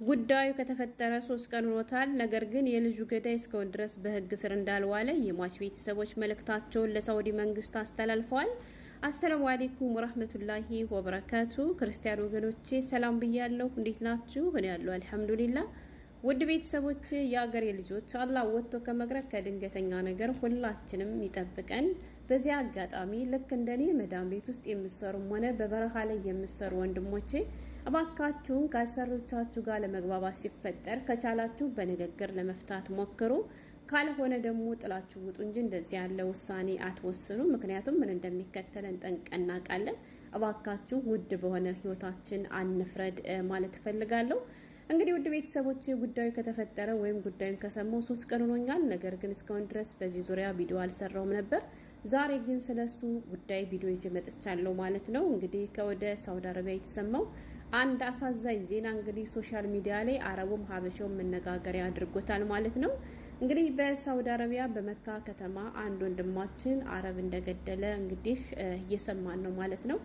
ጉዳዩ ከተፈጠረ 3 ቀን ሆኖታል። ነገር ግን የልጁ ገዳይ እስካሁን ድረስ በህግ ስር እንዳልዋለ የሟች ቤተሰቦች መልእክታቸውን ለሳውዲ መንግስት አስተላልፈዋል። አሰላሙ አለይኩም ወራህመቱላሂ ወበረካቱ። ክርስቲያን ወገኖቼ ሰላም ብያለሁ። እንዴት ናችሁ? እኔ ያለው አልሐምዱሊላህ። ውድ ቤተሰቦች፣ የአገሬ ልጆች፣ አላህ ወጥቶ ከመቅረት ከድንገተኛ ነገር ሁላችንም ይጠብቀን። በዚህ አጋጣሚ ልክ እንደኔ መዳም ቤት ውስጥ የምትሰሩም ሆነ በበረሃ ላይ የምትሰሩ ወንድሞቼ እባካችሁን ከአሰሪዎቻችሁ ጋር ለመግባባት ሲፈጠር ከቻላችሁ በንግግር ለመፍታት ሞክሩ። ካልሆነ ደግሞ ጥላችሁ ውጡ እንጂ እንደዚህ ያለ ውሳኔ አትወስኑ። ምክንያቱም ምን እንደሚከተለን ጠንቅቀን እናውቃለን። እባካችሁ ውድ በሆነ ህይወታችን አንፍረድ ማለት እፈልጋለሁ። እንግዲህ ውድ ቤተሰቦች ጉዳዩ ከተፈጠረ ወይም ጉዳዩን ከሰማው 3 ቀን ሆኖኛል። ነገር ግን እስካሁን ድረስ በዚህ ዙሪያ ቪዲዮ አልሰራውም ነበር። ዛሬ ግን ስለሱ ጉዳይ ቪዲዮ ይዤ መጥቻለሁ ማለት ነው። እንግዲህ ከወደ ሳውዲ አረቢያ የተሰማው አንድ አሳዛኝ ዜና እንግዲህ ሶሻል ሚዲያ ላይ አረቡም ሀበሻውም መነጋገሪያ አድርጎታል ማለት ነው። እንግዲህ በሳውዲ አረቢያ በመካ ከተማ አንድ ወንድማችን አረብ እንደገደለ እንግዲህ እየሰማን ነው ማለት ነው።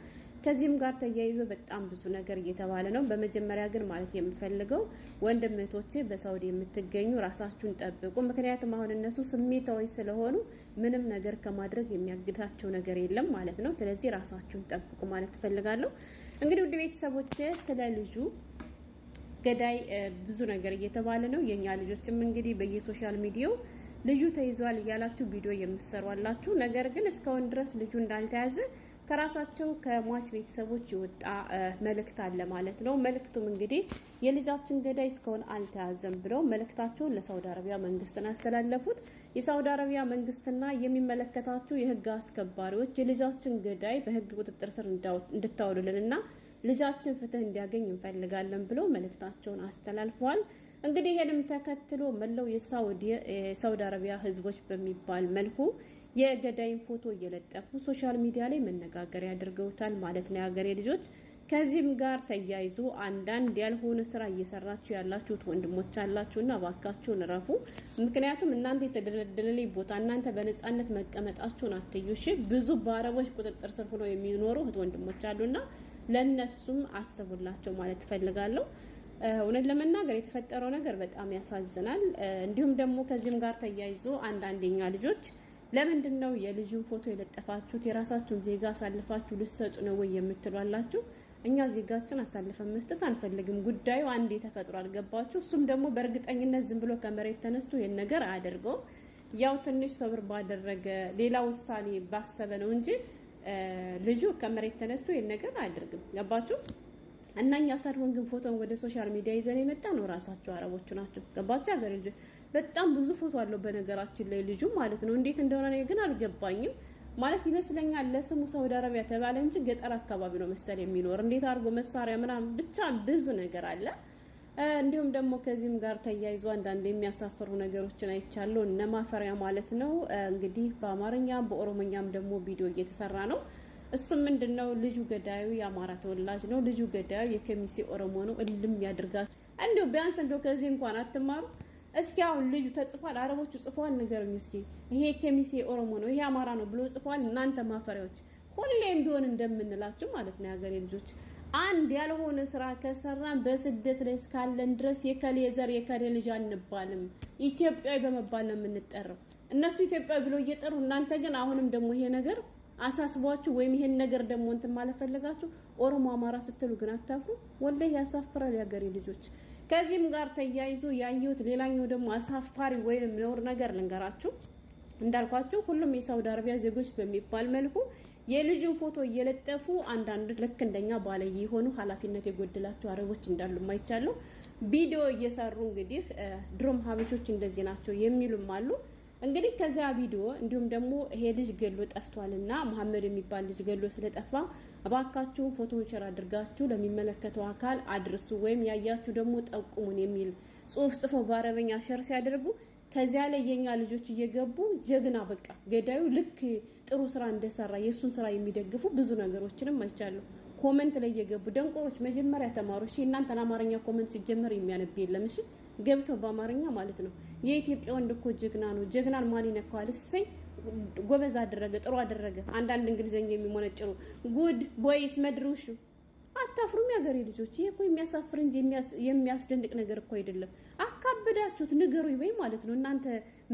ከዚህም ጋር ተያይዞ በጣም ብዙ ነገር እየተባለ ነው። በመጀመሪያ ግን ማለት የምፈልገው ወንድም እህቶቼ በሳውዲ የምትገኙ ራሳችሁን ጠብቁ። ምክንያቱም አሁን እነሱ ስሜታዊ ስለሆኑ ምንም ነገር ከማድረግ የሚያግዳቸው ነገር የለም ማለት ነው። ስለዚህ ራሳችሁን ጠብቁ ማለት እፈልጋለሁ። እንግዲህ ውድ ቤተሰቦቼ ስለ ልጁ ገዳይ ብዙ ነገር እየተባለ ነው። የኛ ልጆችም እንግዲህ በየሶሻል ሚዲያው ልጁ ተይዟል እያላችሁ ቪዲዮ የምትሰሯላችሁ። ነገር ግን እስካሁን ድረስ ልጁ እንዳልተያዘ ከራሳቸው ከሟች ቤተሰቦች የወጣ መልእክት አለ ማለት ነው። መልእክቱም እንግዲህ የልጃችን ገዳይ እስካሁን አልተያዘም ብለው መልእክታቸውን ለሳውዲ አረቢያ መንግስት አስተላለፉት። የሳውዲ አረቢያ መንግስትና የሚመለከታቸው የህግ አስከባሪዎች የልጃችን ገዳይ በህግ ቁጥጥር ስር እንድታውሉልንና ልጃችን ፍትህ እንዲያገኝ እንፈልጋለን ብለው መልእክታቸውን አስተላልፈዋል። እንግዲህ ይሄንም ተከትሎ መላው የሳውዲ አረቢያ ህዝቦች በሚባል መልኩ የገዳይን ፎቶ እየለጠፉ ሶሻል ሚዲያ ላይ መነጋገሪያ አድርገውታል ማለት ነው የሀገሬ ልጆች። ከዚህም ጋር ተያይዞ አንዳንድ ያልሆነ ስራ እየሰራችሁ ያላችሁት ወንድሞች አላችሁና እባካችሁን ረፉ። ምክንያቱም እናንተ የተደለደለ ቦታ እናንተ በነፃነት መቀመጣችሁን አትዩሽ። ብዙ በአረቦች ቁጥጥር ስር ሆነው የሚኖሩ እህት ወንድሞች አሉና ለነሱም አስቡላቸው ማለት ፈልጋለሁ። እውነት ለመናገር የተፈጠረው ነገር በጣም ያሳዝናል። እንዲሁም ደግሞ ከዚህም ጋር ተያይዞ አንዳንደኛ ልጆች ለምንድነው የልጁን ፎቶ የለጠፋችሁት? የራሳችሁን ዜጋ አሳልፋችሁ ልትሰጡ ነው ወይ የምትሏላችሁ? እኛ ዜጋችን አሳልፈን መስጠት አንፈልግም። ጉዳዩ አንዴ ተፈጥሯል፣ ገባችሁ? እሱም ደግሞ በእርግጠኝነት ዝም ብሎ ከመሬት ተነስቶ ይሄን ነገር አያደርገው። ያው ትንሽ ሰብር ባደረገ ሌላ ውሳኔ ባሰበ ነው እንጂ ልጁ ከመሬት ተነስቶ ይሄን ነገር አያደርግም። ገባችሁ? እና እኛ ሰርወን ግን ፎቶን ወደ ሶሻል ሚዲያ ይዘን የመጣ ነው ራሳቸው አረቦቹ ናቸው። ገባችሁ? ሀገሬ ልጅ በጣም ብዙ ፎቶ አለው በነገራችን ላይ ልጁ ማለት ነው። እንዴት እንደሆነ ግን አልገባኝም። ማለት ይመስለኛል ለስሙ ሳውዲ አረቢያ ተባለ እንጂ ገጠር አካባቢ ነው መሰል የሚኖር። እንዴት አድርጎ መሳሪያ ምናምን ብቻ ብዙ ነገር አለ። እንዲሁም ደግሞ ከዚህም ጋር ተያይዞ አንዳንድ የሚያሳፍሩ ነገሮችን አይቻለሁ። እነማፈሪያ ማለት ነው። እንግዲህ በአማርኛም በኦሮሞኛም ደግሞ ቪዲዮ እየተሰራ ነው። እሱም ምንድነው ልጁ ገዳዩ የአማራ ተወላጅ ነው፣ ልጁ ገዳዩ የከሚሴ ኦሮሞ ነው። እልም ያድርጋችሁ። እንዲሁ ቢያንስ እንደው ከዚህ እንኳን አትማሩ። እስኪ አሁን ልጁ ተጽፏል፣ አረቦቹ ጽፏል፣ ንገሩኝ እስኪ። ይሄ ከሚሴ ኦሮሞ ነው፣ ይሄ አማራ ነው ብሎ ጽፏል። እናንተ ማፈሪያዎች ሁሌም ቢሆን እንደምንላችሁ ማለት ነው የሀገሬ ልጆች፣ አንድ ያልሆነ ስራ ከሰራን በስደት ላይ እስካለን ድረስ የከሌ ዘር የከሌ ልጅ አንባልም፣ ኢትዮጵያዊ በመባል ነው የምንጠራው። እነሱ ኢትዮጵያዊ ብሎ እየጠሩ እናንተ ግን አሁንም ደግሞ ይሄ ነገር አሳስቧችሁ ወይም ይሄን ነገር ደግሞ እንትን ማለት ፈልጋችሁ ኦሮሞ አማራ ስትሉ ግን አታፍሩ። ወላሂ ያሳፍራል የሀገሬ ልጆች። ከዚህም ጋር ተያይዞ ያየሁት ሌላኛው ደግሞ አሳፋሪ ወይም ነውር ነገር ልንገራችሁ። እንዳልኳችሁ ሁሉም የሳውዲ አረቢያ ዜጎች በሚባል መልኩ የልጁን ፎቶ እየለጠፉ አንዳንድ ልክ እንደኛ ባለየ የሆኑ ኃላፊነት የጎደላቸው አረቦች እንዳሉ ማይቻሉ ቪዲዮ እየሰሩ እንግዲህ ድሮም ሀበሾች እንደዚህ ናቸው የሚሉም አሉ። እንግዲህ ከዛ ቪዲዮ እንዲሁም ደግሞ ይሄ ልጅ ገሎ ጠፍቷልና መሐመድ የሚባል ልጅ ገሎ ስለጠፋ አባካችሁ ፎቶውን ሸር አድርጋችሁ ለሚመለከተው አካል አድርሱ፣ ወይም ያያችሁ ደግሞ ጠቁሙን የሚል ጽሁፍ ጽፎ በአረበኛ ሸር ሲያደርጉ ከዚያ ላይ የኛ ልጆች እየገቡ ጀግና በቃ ገዳዩ ልክ ጥሩ ስራ እንደሰራ የሱን ስራ የሚደግፉ ብዙ ነገሮችንም አይቻለሁ። ኮሜንት ላይ እየገቡ ደንቆሮች መጀመሪያ ተማሩ። እሺ እናንተ አማርኛ ኮሜንት ሲጀመር የሚያነብ የለም። እሺ ገብተው በአማርኛ ማለት ነው። የኢትዮጵያ ወንድ እኮ ጀግና ነው፣ ጀግናን ማን ይነካዋል? እሰይ ጎበዝ አደረገ፣ ጥሩ አደረገ። አንዳንድ እንግሊዘኛ የሚሞነጭሩ ጉድ ቦይስ መድሩሹ አታፍሩም? ያገሬ ልጆች ይሄ እኮ የሚያሳፍር እንጂ የሚያስደንቅ ነገር እኮ አይደለም። አካብዳችሁት ንገሩኝ ወይ ማለት ነው። እናንተ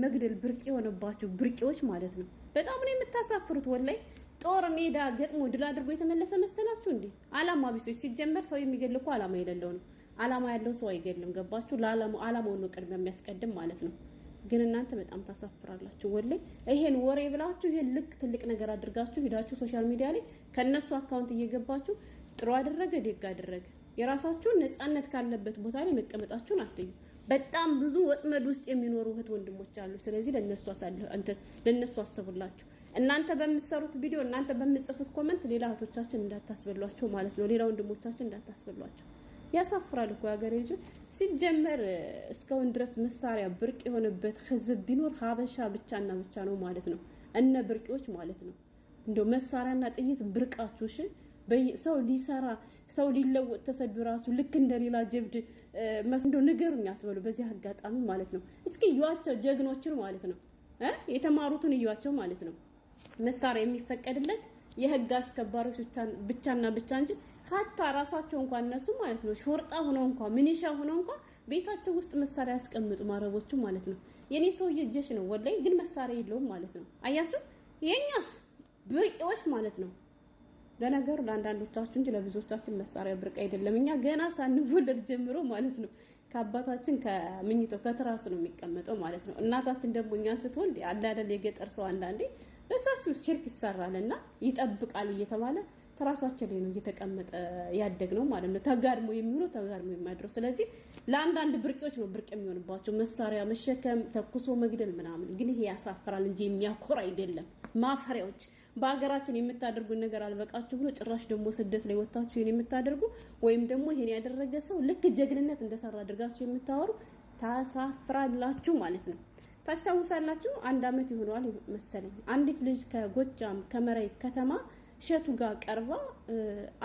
መግደል ብርቅ የሆነባችሁ ብርቄዎች ማለት ነው። በጣም ነው የምታሳፍሩት ወላይ። ጦር ሜዳ ገጥሞ ድል አድርጎ የተመለሰ መሰላችሁ እንዴ? አላማ ቢሶች ሲጀመር ሰው የሚገል እኮ አላማ የሌለው ነው። አላማ ያለው ሰው አይገልም። ገባችሁ? አላማውን ነው ቅድሚያ የሚያስቀድም ማለት ነው። ግን እናንተ በጣም ታሳፍራላችሁ ወላይ። ይሄን ወሬ ብላችሁ ይሄን ልክ ትልቅ ነገር አድርጋችሁ ሄዳችሁ ሶሻል ሚዲያ ላይ ከነሱ አካውንት እየገባችሁ ጥሩ አደረገ ደግ አደረገ የራሳችሁን ነፃነት ካለበት ቦታ ላይ መቀመጣችሁን አትዩ። በጣም ብዙ ወጥመድ ውስጥ የሚኖሩ እህት ወንድሞች አሉ። ስለዚህ ለነሱ አስቡላችሁ። እናንተ በምትሰሩት ቪዲዮ እናንተ በምትጽፉት ኮሜንት ሌላ እህቶቻችን እንዳታስበሏቸው ማለት ነው። ሌላ ወንድሞቻችን እንዳታስበሏቸው። ያሳፍራል እኮ ያገሬ ልጆች። ሲጀመር እስካሁን ድረስ መሳሪያ ብርቅ የሆነበት ህዝብ ቢኖር ሀበሻ ብቻና ብቻ ነው ማለት ነው። እነ ብርቂዎች ማለት ነው። እንደው መሳሪያና ጥይት ብርቃችሁ እሺ። ሰው ሊሰራ ሰው ሊለወጥ ተሰዱ ራሱ ልክ እንደሌላ ጀብድ መስንዶ ንገሩኝ አትበሉ። በዚህ አጋጣሚ ማለት ነው እስኪ እዩዋቸው ጀግኖችን ማለት ነው። የተማሩትን እዩዋቸው ማለት ነው። መሳሪያ የሚፈቀድለት የህግ አስከባሪዎች ብቻና ብቻ እንጂ ሀታ ራሳቸው እንኳን እነሱ ማለት ነው ሾርጣ ሆነው እንኳን ሚኒሻ ሆነው እንኳን ቤታቸው ውስጥ መሳሪያ ያስቀምጡ ማረቦቹ ማለት ነው። የኔ ሰውዬ ጀሽ ነው ወላይ ግን መሳሪያ የለውም ማለት ነው። አያችሁ የኛስ ብርቂዎች ማለት ነው። ለነገሩ ለአንዳንዶቻችሁ እንጂ ለብዙዎቻችን መሳሪያ ብርቅ አይደለም። እኛ ገና ሳንወለድ ጀምሮ ማለት ነው ከአባታችን ከምኝቶ ከትራስ ነው የሚቀመጠው ማለት ነው። እናታችን ደግሞ እኛን ስትወልድ አላደል የገጠር ሰው አንዳንዴ በሰፊው ሽርክ ይሰራልና ይጠብቃል እየተባለ ትራሳችን ላይ ነው እየተቀመጠ ያደግነው ማለት ነው። ተጋድሞ የሚውለው ተጋድሞ የማድረው። ስለዚህ ለአንዳንድ ብርቂዎች ነው ብርቅ የሚሆንባቸው መሳሪያ መሸከም ተኩሶ መግደል ምናምን። ግን ይሄ ያሳፍራል እንጂ የሚያኮራ አይደለም። ማፈሪያዎች በአገራችን የምታደርጉን ነገር አልበቃችሁ ብሎ ጭራሽ ደግሞ ስደት ላይ ወጣችሁ ይሄን የምታደርጉ ወይም ደግሞ ይሄን ያደረገ ሰው ልክ ጀግንነት እንደሰራ አድርጋችሁ የምታወሩ ታሳፍራላችሁ ማለት ነው። ታስታውሳላችሁ? 1 አመት ይሆናል መሰለኝ አንዲት ልጅ ከጎጃም ከመራይ ከተማ ሸቱ ጋር ቀርባ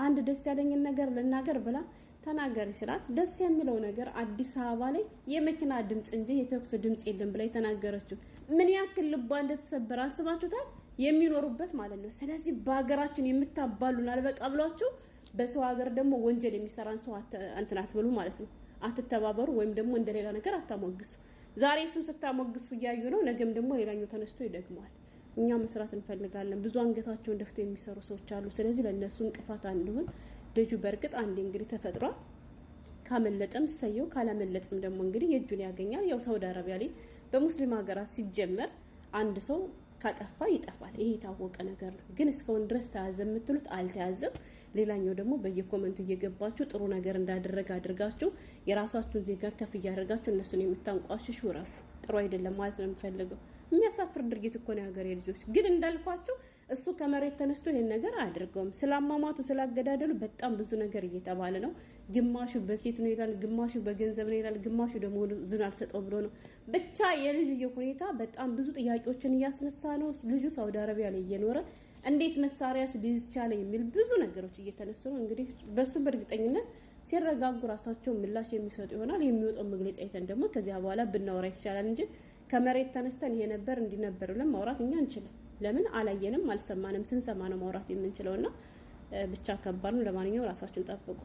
አንድ ደስ ያለኝን ነገር ልናገር ብላ ተናገሪ ስላት ደስ የሚለው ነገር አዲስ አበባ ላይ የመኪና ድምጽ እንጂ የተኩስ ድምጽ የለም ብላ ተናገረችው። ምን ያክል ልቧ እንደተሰበረ አስባችሁታል? የሚኖሩበት ማለት ነው። ስለዚህ በአገራችን የምታባሉን አልበቃ ብሏችሁ በሰው ሀገር ደግሞ ወንጀል የሚሰራን ሰው እንትን አትበሉ ማለት ነው። አትተባበሩ ወይም ደግሞ እንደሌላ ነገር አታሞግሱ። ዛሬ እሱን ስታሞግሱ እያዩ ነው፣ ነገም ደግሞ ሌላኛው ተነስቶ ይደግመዋል። እኛ መስራት እንፈልጋለን። ብዙ አንገታቸውን ደፍተው የሚሰሩ ሰዎች አሉ። ስለዚህ ለነሱ እንቅፋት አንሁን። ልጁ በርግጥ አንዴ እንግዲህ ተፈጥሯል። ካመለጠም ሰየው፣ ካላመለጠም ደግሞ እንግዲህ የእጁን ያገኛል። ያው ሳውዲ አረቢያ ላይ በሙስሊም ሀገራት ሲጀመር አንድ ሰው ካጠፋ ይጠፋል። ይሄ የታወቀ ነገር ነው። ግን እስካሁን ድረስ ተያዘ የምትሉት አልተያዘም። ሌላኛው ደግሞ በየኮመንቱ እየገባችሁ ጥሩ ነገር እንዳደረገ አድርጋችሁ የራሳችሁን ዜጋ ከፍ እያደረጋችሁ እነሱን የምታንቋሽሹ ረፉ። ጥሩ አይደለም ማለት ነው የምፈልገው። የሚያሳፍር ድርጊት እኮ ነው ያገሬ ልጆች። ግን እንዳልኳችሁ እሱ ከመሬት ተነስቶ ይሄን ነገር አያደርገውም። ስላማማቱ ስላገዳደሉ በጣም ብዙ ነገር እየተባለ ነው። ግማሹ በሴት ነው ይላል፣ ግማሹ በገንዘብ ነው ይላል፣ ግማሹ ደግሞ ዝን አልሰጠው ብሎ ነው። ብቻ የልጅየው ሁኔታ በጣም ብዙ ጥያቄዎችን እያስነሳ ነው። ልጁ ሳውዲ አረቢያ ላይ እየኖረ እንዴት መሳሪያስ ሊይዝ ቻለ የሚል ብዙ ነገሮች እየተነሱ ነው። እንግዲህ በሱ በእርግጠኝነት ሲረጋጉ ራሳቸው ምላሽ የሚሰጡ ይሆናል። የሚወጣው መግለጫ አይተን ደግሞ ከዚያ በኋላ ብናወራ ይቻላል እንጂ ከመሬት ተነስተን ይሄ ነበር እንዲነበር ብለን ማውራት እኛ አንችልም። ለምን አላየንም፣ አልሰማንም። ስንሰማ ነው ማውራት የምንችለውና ብቻ ከባድ ነው። ለማንኛውም ራሳችሁን ጠብቁ።